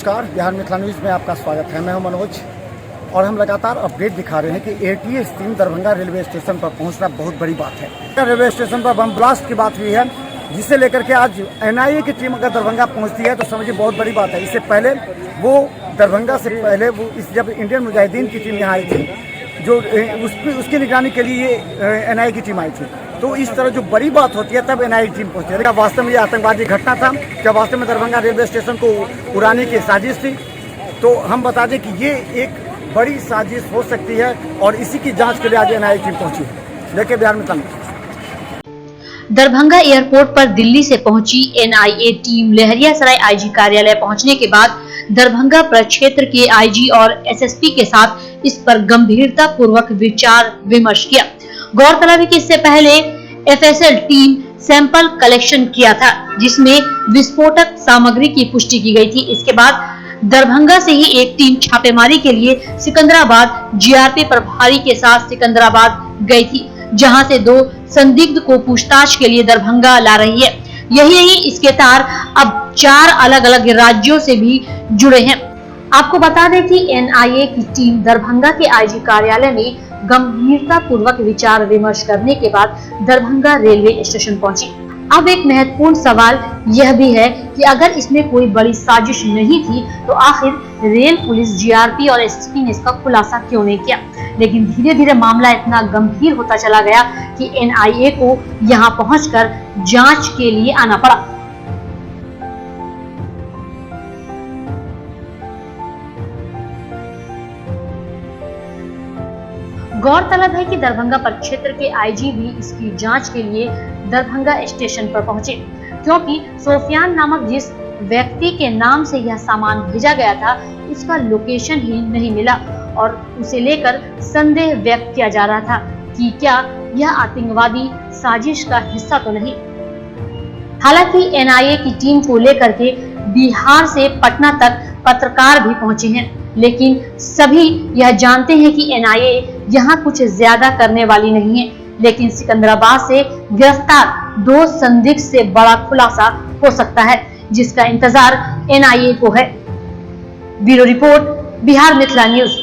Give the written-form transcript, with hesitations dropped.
नमस्कार, बिहार मिथिला न्यूज़ में आपका स्वागत है। मैं हूं मनोज और हम लगातार अपडेट दिखा रहे हैं कि ATS team Darbhanga railway station पर पहुंचना बहुत बड़ी बात है। रेलवे स्टेशन पर बम ब्लास्ट की बात हुई है, जिसे लेकर के आज एनआईए की टीम अगर दरभंगा पहुंचती है तो समझिए बहुत बड़ी बात है। इससे पहले वो दरभंगा से पहले वो जब इंडियन मुजाहिदीन की टीम यहाँ आई थी, जो उसकी निगरानी के लिए एनआईए की टीम आई थी, तो इस तरह जो बड़ी बात होती है तब एनआईए टीम पहुंचती है। क्या वास्तव में ये आतंकवादी घटना था, क्या वास्तव में दरभंगा रेलवे स्टेशन को उड़ाने की साजिश थी? तो हम बता दें कि ये एक बड़ी साजिश हो सकती है और इसी की जांच के लिए आज एनआईए टीम पहुंची है। देखिए बिहार में दरभंगा एयरपोर्ट पर दिल्ली से पहुंची एनआईए टीम लहरियासराय आईजी कार्यालय पहुंचने के बाद दरभंगा प्रक्षेत्र के आईजी और एसएसपी के साथ इस पर गंभीरता पूर्वक विचार विमर्श किया। गौरतलब है कि इससे पहले एफएसएल टीम सैंपल कलेक्शन किया था, जिसमें विस्फोटक सामग्री की पुष्टि की गई थी। इसके बाद दरभंगा से ही एक टीम छापेमारी के लिए सिकंदराबाद जीआरपी प्रभारी के साथ सिकंदराबाद गई थी, जहां से 2 संदिग्ध को पूछताछ के लिए दरभंगा ला रही है। यही नहीं, इसके तार अब 4 अलग अलग राज्यों से भी जुड़े हैं। आपको बता दें कि एनआईए की टीम दरभंगा के आईजी कार्यालय में गंभीरता पूर्वक विचार विमर्श करने के बाद दरभंगा रेलवे स्टेशन पहुंची। अब एक महत्वपूर्ण सवाल यह भी है कि अगर इसमें कोई बड़ी साजिश नहीं थी तो आखिर रेल पुलिस, जीआरपी और एसएसपी ने इसका खुलासा क्यों नहीं किया? लेकिन धीरे धीरे मामला इतना गंभीर होता चला गया कि एनआईए को यहां पहुंचकर जांच के लिए आना पड़ा। गौरतलब है कि दरभंगा प्रक्षेत्र के आईजी भी इसकी जांच के लिए दरभंगा स्टेशन पर पहुंचे, क्योंकि सोफियान नामक जिस व्यक्ति के नाम से यह सामान भेजा गया था उसका लोकेशन ही नहीं मिला और उसे लेकर संदेह व्यक्त किया जा रहा था कि क्या यह आतंकवादी साजिश का हिस्सा तो नहीं। हालांकि एनआईए की टीम को लेकर के बिहार से पटना तक पत्रकार भी पहुंचे हैं, लेकिन सभी यह जानते हैं कि एनआईए यहाँ कुछ ज्यादा करने वाली नहीं है। लेकिन सिकंदराबाद से गिरफ्तार 2 संदिग्ध से बड़ा खुलासा हो सकता है, जिसका इंतजार एनआईए को है। Bureau report, Bihar Mithila news.